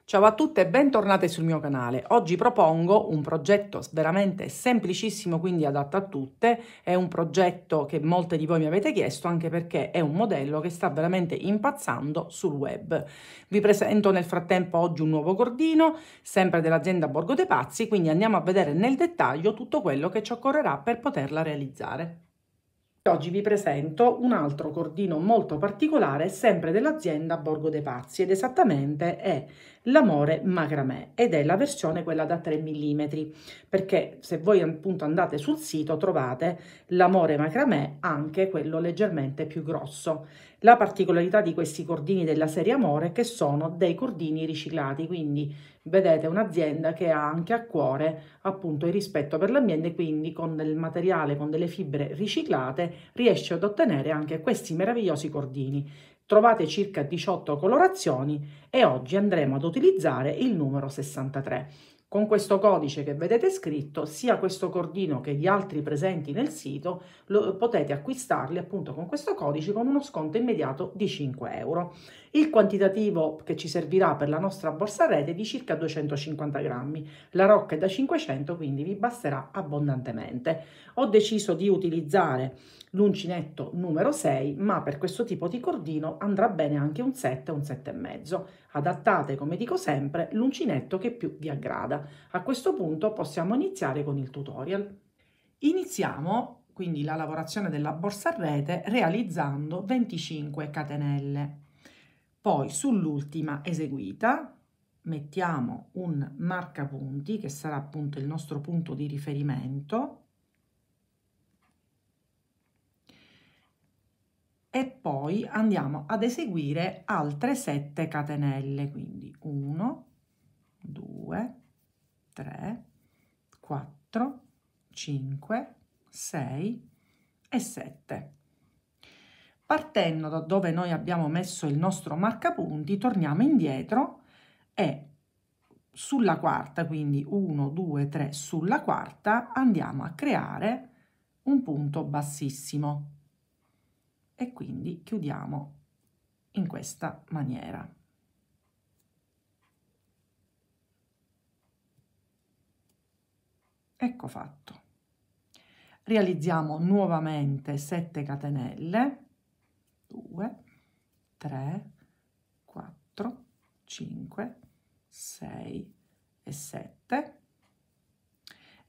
Ciao a tutte e bentornate sul mio canale. Oggi propongo un progetto veramente semplicissimo, quindi adatto a tutte. È un progetto che molte di voi mi avete chiesto, anche perché è un modello che sta veramente impazzando sul web. Vi presento nel frattempo oggi un nuovo cordino, sempre dell'azienda Borgo dei Pazzi, quindi andiamo a vedere nel dettaglio tutto quello che ci occorrerà per poterla realizzare. Oggi vi presento un altro cordino molto particolare, sempre dell'azienda Borgo dei Pazzi, ed esattamente è l'Amore Macramè, ed è la versione quella da 3 mm, perché se voi appunto andate sul sito trovate l'Amore Macramè, anche quello leggermente più grosso. La particolarità di questi cordini della serie Amore è che sono dei cordini riciclati, quindi vedete un'azienda che ha anche a cuore appunto il rispetto per l'ambiente, quindi con del materiale, con delle fibre riciclate, riesce ad ottenere anche questi meravigliosi cordini. Trovate circa 18 colorazioni e oggi andremo ad utilizzare il numero 63. Con questo codice che vedete scritto, sia questo cordino che gli altri presenti nel sito potete acquistarli appunto con questo codice con uno sconto immediato di 5 euro. Il quantitativo che ci servirà per la nostra borsa a rete è di circa 250 grammi. La rocca è da 500, quindi vi basterà abbondantemente. Ho deciso di utilizzare l'uncinetto numero 6, ma per questo tipo di cordino andrà bene anche un 7 o un 7,5. Adattate, come dico sempre, l'uncinetto che più vi aggrada. A questo punto possiamo iniziare con il tutorial. Iniziamo quindi la lavorazione della borsa a rete realizzando 25 catenelle. Poi sull'ultima eseguita mettiamo un marcapunti che sarà appunto il nostro punto di riferimento e poi andiamo ad eseguire altre 7 catenelle, quindi 1, 2, 3, 4, 5, 6 e 7. Partendo da dove noi abbiamo messo il nostro marcapunti, torniamo indietro e sulla quarta, quindi 1, 2, 3, sulla quarta andiamo a creare un punto bassissimo e quindi chiudiamo in questa maniera. Ecco fatto. Realizziamo nuovamente 7 catenelle, 2, 3, 4, 5, 6 e 7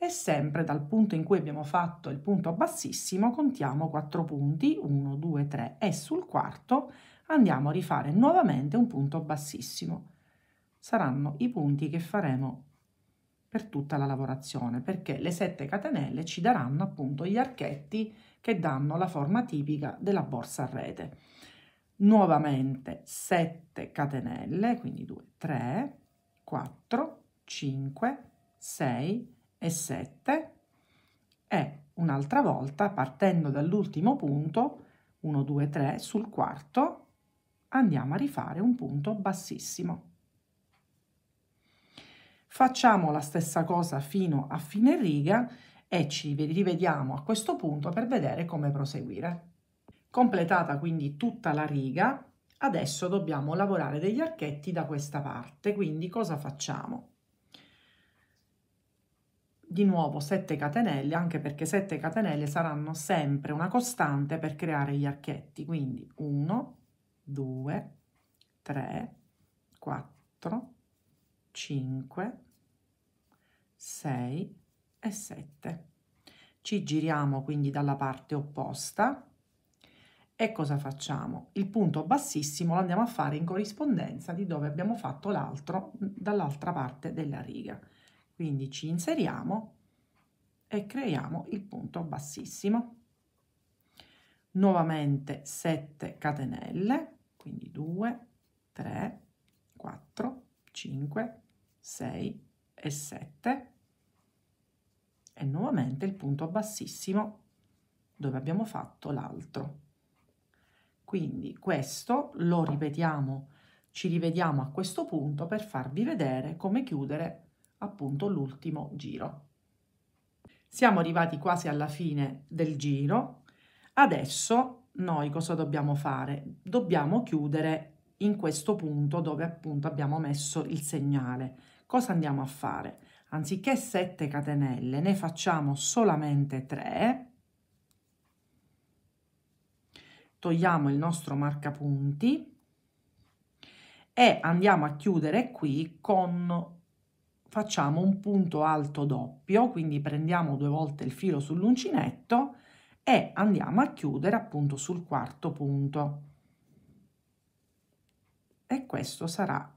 e sempre dal punto in cui abbiamo fatto il punto bassissimo contiamo 4 punti, 1, 2, 3 e sul quarto andiamo a rifare nuovamente un punto bassissimo. Saranno i punti che faremo per tutta la lavorazione, perché le 7 catenelle ci daranno appunto gli archetti che danno la forma tipica della borsa a rete. Nuovamente 7 catenelle, quindi 2, 3, 4, 5, 6 e 7 e un'altra volta partendo dall'ultimo punto 1, 2, 3 sul quarto andiamo a rifare un punto bassissimo. Facciamo la stessa cosa fino a fine riga e ci rivediamo a questo punto per vedere come proseguire. Completata quindi tutta la riga, adesso dobbiamo lavorare degli archetti da questa parte, quindi cosa facciamo? Di nuovo 7 catenelle, anche perché 7 catenelle saranno sempre una costante per creare gli archetti, quindi 1, 2, 3, 4, 5, 6 e 7. Ci giriamo quindi dalla parte opposta e cosa facciamo? Il punto bassissimo lo andiamo a fare in corrispondenza di dove abbiamo fatto l'altro dall'altra parte della riga. Quindi ci inseriamo e creiamo il punto bassissimo. Nuovamente 7 catenelle, quindi 2, 3, 4, 5, 6 e 7. e nuovamente il punto bassissimo dove abbiamo fatto l'altro. Quindi questo lo ripetiamo, ci rivediamo a questo punto per farvi vedere come chiudere appunto l'ultimo giro. Siamo arrivati quasi alla fine del giro. Adesso noi cosa dobbiamo fare? Dobbiamo chiudere in questo punto dove appunto abbiamo messo il segnale. Cosa andiamo a fare? Anziché 7 catenelle ne facciamo solamente 3. Togliamo il nostro marcapunti e andiamo a chiudere qui facciamo un punto alto doppio, quindi prendiamo 2 volte il filo sull'uncinetto e andiamo a chiudere appunto sul quarto punto. E questo sarà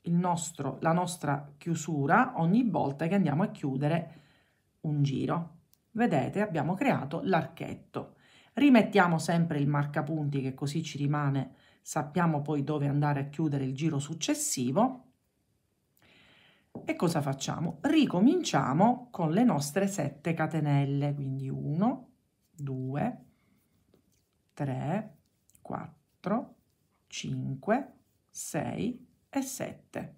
la nostra chiusura ogni volta che andiamo a chiudere un giro. Vedete, abbiamo creato l'archetto. Rimettiamo sempre il marcapunti, che così ci rimane, sappiamo poi dove andare a chiudere il giro successivo. E cosa facciamo? Ricominciamo con le nostre 7 catenelle, quindi 1, 2, 3, 4, 5, 6 e 7.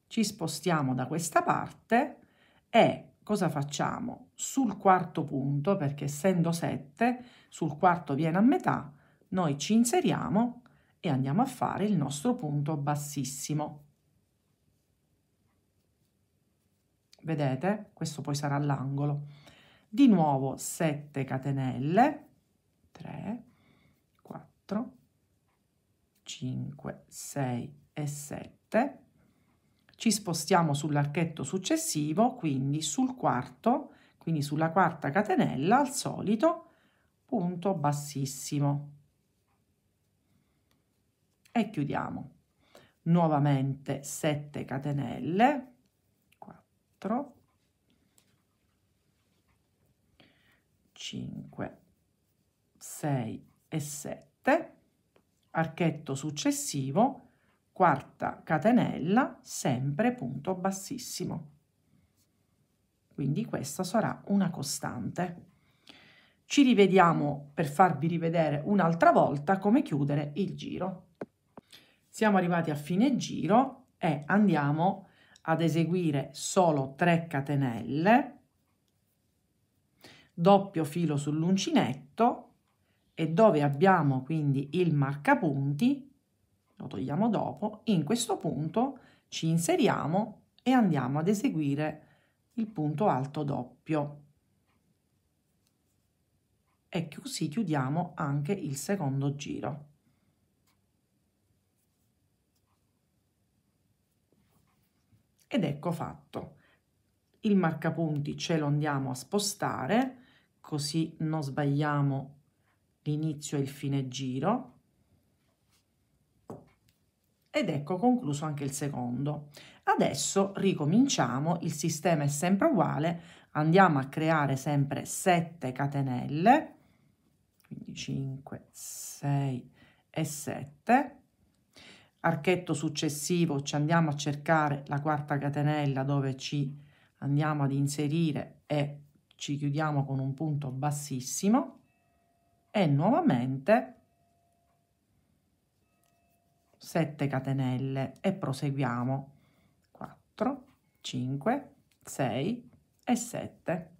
Ci spostiamo da questa parte e cosa facciamo? Sul quarto punto, perché essendo 7, sul quarto viene a metà, noi ci inseriamo e andiamo a fare il nostro punto bassissimo. Vedete? Questo poi sarà l'angolo. Di nuovo 7 catenelle, 3, 4, 5, 6 e 7. Ci spostiamo sull'archetto successivo, quindi sul quarto, quindi sulla quarta catenella, al solito punto bassissimo. E chiudiamo. Nuovamente 7 catenelle, 4, 5, 6 e 7, archetto successivo, quarta catenella, sempre punto bassissimo. Quindi questa sarà una costante. Ci rivediamo per farvi rivedere un'altra volta come chiudere il giro. Siamo arrivati a fine giro e andiamo ad eseguire solo 3 catenelle, doppio filo sull'uncinetto e dove abbiamo quindi il marcapunti, lo togliamo dopo, in questo punto ci inseriamo e andiamo ad eseguire il punto alto doppio. E così chiudiamo anche il secondo giro. Ed ecco fatto. Il marcapunti ce lo andiamo a spostare, così non sbagliamo l'inizio e il fine giro. Ed ecco concluso anche il secondo. Adesso ricominciamo, il sistema è sempre uguale, andiamo a creare sempre 7 catenelle, quindi 5, 6 e 7. Archetto successivo ci andiamo a cercare la quarta catenella dove ci andiamo ad inserire e ci chiudiamo con un punto bassissimo e nuovamente 7 catenelle e proseguiamo 4, 5, 6 e 7.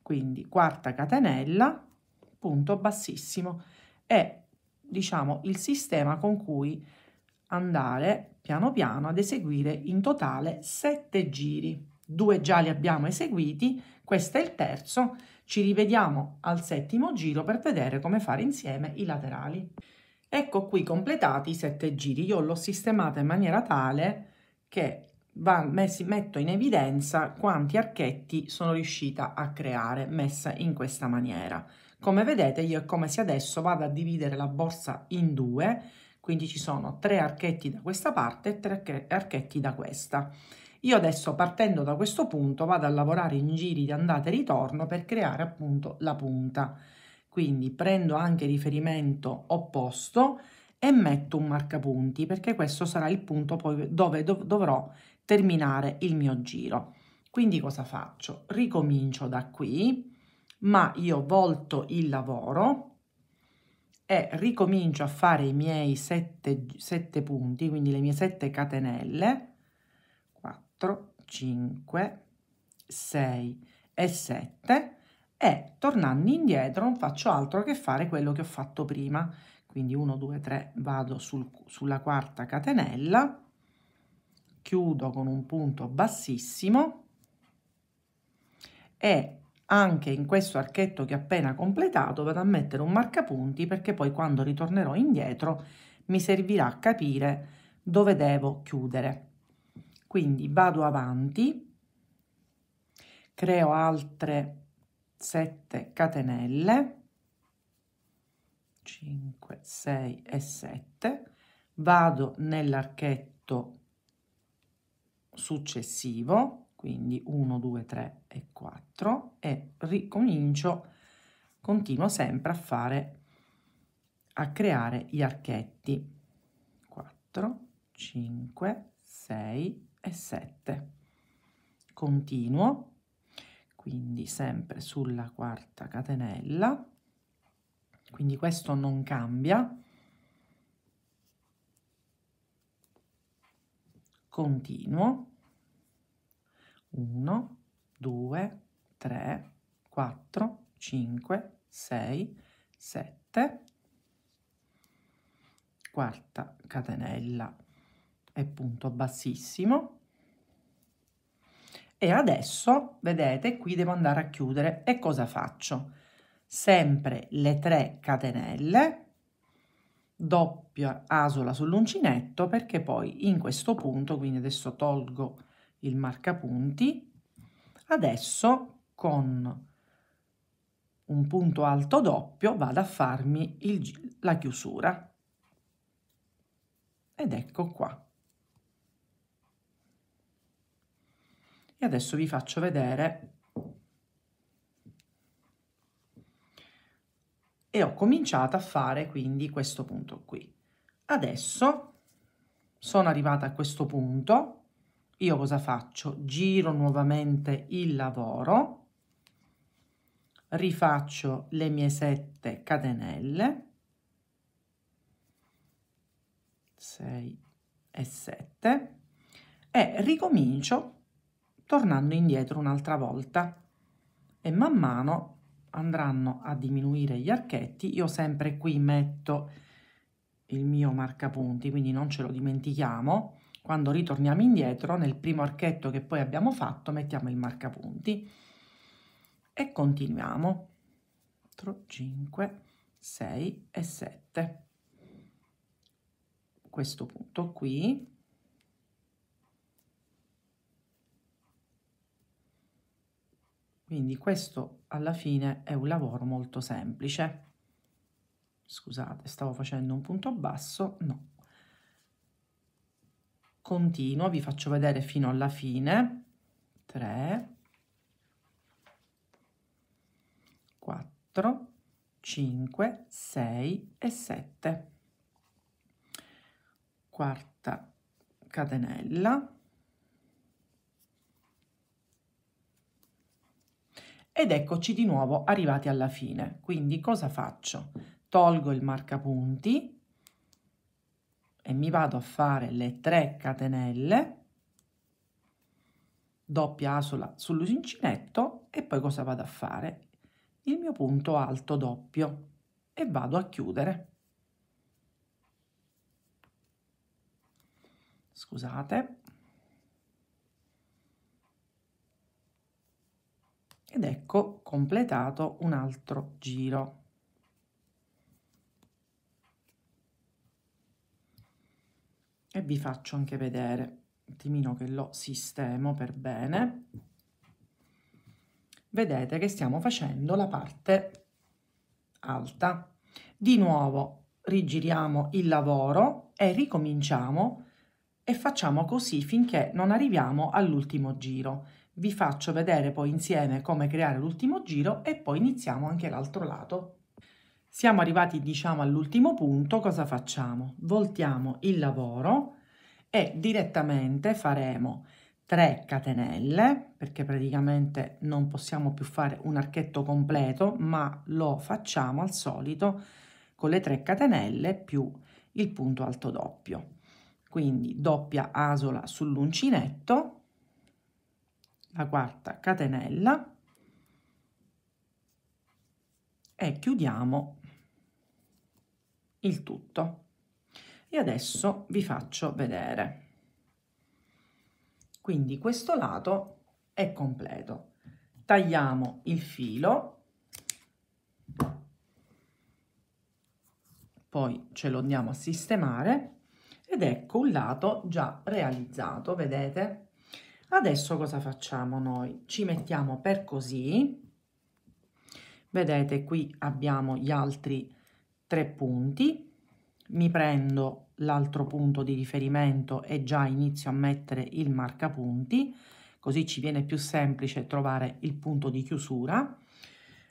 Quindi quarta catenella, punto bassissimo, è diciamo il sistema con cui andare piano piano ad eseguire in totale 7 giri. 2 già li abbiamo eseguiti, questo è il terzo. Ci rivediamo al settimo giro per vedere come fare insieme i laterali. Ecco qui completati i 7 giri. Io l'ho sistemata in maniera tale che metto in evidenza quanti archetti sono riuscita a creare messa in questa maniera. Come vedete io è come se adesso vado a dividere la borsa in due, quindi ci sono 3 archetti da questa parte e 3 archetti da questa. Io adesso partendo da questo punto vado a lavorare in giri di andata e ritorno per creare appunto la punta. Quindi prendo anche riferimento opposto e metto un marcapunti perché questo sarà il punto poi dove dovrò terminare il mio giro. Quindi cosa faccio? Ricomincio da qui, ma io volto il lavoro e ricomincio a fare i miei 7 punti, quindi le mie 7 catenelle, 4, 5, 6 e 7, e tornando indietro non faccio altro che fare quello che ho fatto prima. Quindi 1, 2, 3, vado sulla quarta catenella, chiudo con un punto bassissimo e anche in questo archetto che ho appena completato vado a mettere un marcapunti, perché poi quando ritornerò indietro mi servirà a capire dove devo chiudere. Quindi vado avanti, creo altre 7 catenelle, 5, 6 e 7, vado nell'archetto successivo, quindi 1, 2, 3 e 4, e ricomincio, continuo sempre a creare gli archetti, 4, 5, 6 e 7. Continuo, quindi sempre sulla quarta catenella, quindi questo non cambia. Continuo, 1, 2, 3, 4, 5, 6, 7, quarta catenella e punto bassissimo, e adesso vedete qui devo andare a chiudere. E cosa faccio? Sempre le 3 catenelle, doppia asola sull'uncinetto, perché poi in questo punto, quindi adesso tolgo il marcapunti, adesso con un punto alto doppio vado a farmi la chiusura, ed ecco qua. E adesso vi faccio vedere, e ho cominciato a fare quindi questo punto qui. Adesso sono arrivata a questo punto, io cosa faccio? Giro nuovamente il lavoro, rifaccio le mie 7 catenelle, 6 e 7, e ricomincio tornando indietro un'altra volta, e man mano andranno a diminuire gli archetti. Io sempre qui metto il mio marcapunti, quindi non ce lo dimentichiamo. Quando ritorniamo indietro, nel primo archetto che poi abbiamo fatto, mettiamo il marcapunti e continuiamo. 4, 5, 6 e 7. Questo punto qui. Quindi questo alla fine è un lavoro molto semplice. Scusate, stavo facendo un punto basso, no. Continuo, vi faccio vedere fino alla fine. 3, 4, 5, 6 e 7. Quarta catenella. Ed eccoci di nuovo arrivati alla fine. Quindi cosa faccio? Tolgo il marcapunti e mi vado a fare le 3 catenelle, doppia asola sull'uncinetto, e poi cosa vado a fare? Il mio punto alto doppio, e vado a chiudere. Scusate. Ed ecco completato un altro giro. E vi faccio anche vedere un attimino che lo sistemo per bene. Vedete che stiamo facendo la parte alta. Di nuovo rigiriamo il lavoro e ricominciamo, e facciamo così finché non arriviamo all'ultimo giro. Vi faccio vedere poi insieme come creare l'ultimo giro e poi iniziamo anche l'altro lato. Siamo arrivati, diciamo, all'ultimo punto. Cosa facciamo? Voltiamo il lavoro e direttamente faremo 3 catenelle, perché praticamente non possiamo più fare un archetto completo, ma lo facciamo al solito con le 3 catenelle più il punto alto doppio. Quindi doppia asola sull'uncinetto, la quarta catenella e chiudiamo il tutto. E adesso vi faccio vedere. Quindi questo lato è completo. Tagliamo il filo, poi ce lo andiamo a sistemare ed ecco un lato già realizzato, vedete? Adesso cosa facciamo noi? Ci mettiamo per così, vedete qui abbiamo gli altri 3 punti, mi prendo l'altro punto di riferimento e già inizio a mettere il marcapunti, così ci viene più semplice trovare il punto di chiusura.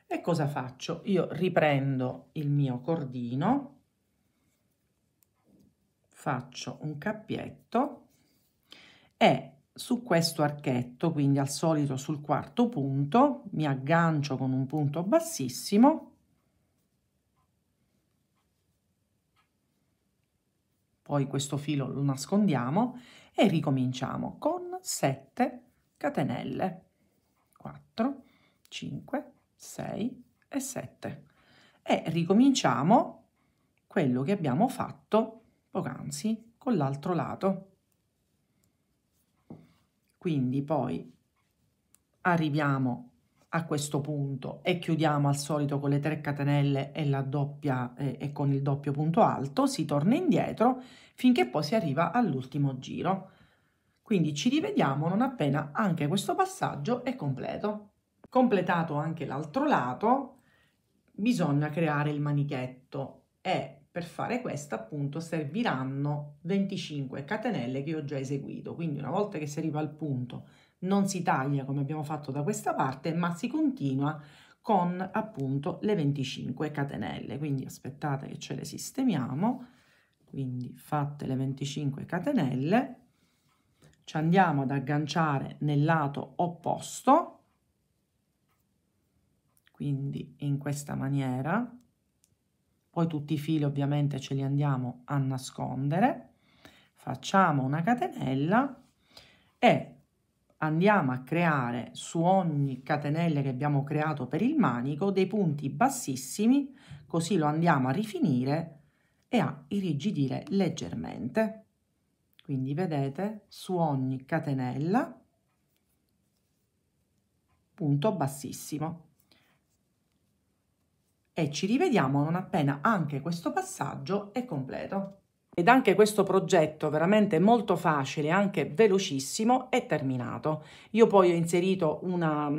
E cosa faccio? Io riprendo il mio cordino, faccio un cappietto e su questo archetto, quindi al solito sul quarto punto, mi aggancio con un punto bassissimo, poi questo filo lo nascondiamo e ricominciamo con 7 catenelle, 4, 5, 6 e 7 e ricominciamo quello che abbiamo fatto poc'anzi con l'altro lato. Quindi poi arriviamo a questo punto e chiudiamo al solito con le 3 catenelle e la doppia e con il doppio punto alto, si torna indietro finché poi si arriva all'ultimo giro. Quindi ci rivediamo non appena anche questo passaggio è completo. Completato anche l'altro lato, bisogna creare il manichetto e per fare questo appunto serviranno 25 catenelle che ho già eseguito. Quindi una volta che si arriva al punto non si taglia come abbiamo fatto da questa parte, ma si continua con appunto le 25 catenelle. Quindi aspettate che ce le sistemiamo. Quindi fatte le 25 catenelle, ci andiamo ad agganciare nel lato opposto, quindi in questa maniera. Poi tutti i fili ovviamente ce li andiamo a nascondere, facciamo una catenella e andiamo a creare su ogni catenella che abbiamo creato per il manico dei punti bassissimi, così lo andiamo a rifinire e a irrigidire leggermente. Quindi vedete, su ogni catenella punto bassissimo. E ci rivediamo non appena anche questo passaggio è completo. Ed anche questo progetto veramente molto facile, anche velocissimo, è terminato. Io poi ho inserito una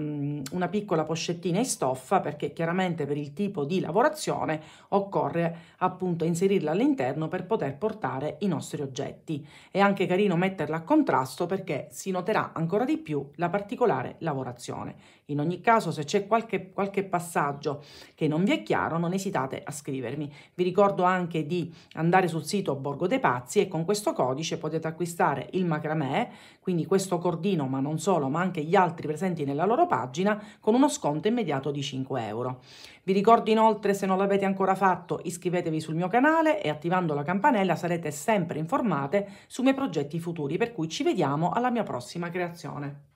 piccola pochettina in stoffa perché chiaramente per il tipo di lavorazione occorre appunto inserirla all'interno per poter portare i nostri oggetti. È anche carino metterla a contrasto perché si noterà ancora di più la particolare lavorazione. In ogni caso, se c'è qualche passaggio che non vi è chiaro, non esitate a scrivermi. Vi ricordo anche di andare sul sito Borgo dei Pazzi e con questo codice potete acquistare il macramè, quindi questo cordino, ma non solo, ma anche gli altri presenti nella loro pagina, con uno sconto immediato di 5 euro. Vi ricordo inoltre, se non l'avete ancora fatto, iscrivetevi sul mio canale e attivando la campanella sarete sempre informate sui miei progetti futuri, per cui ci vediamo alla mia prossima creazione.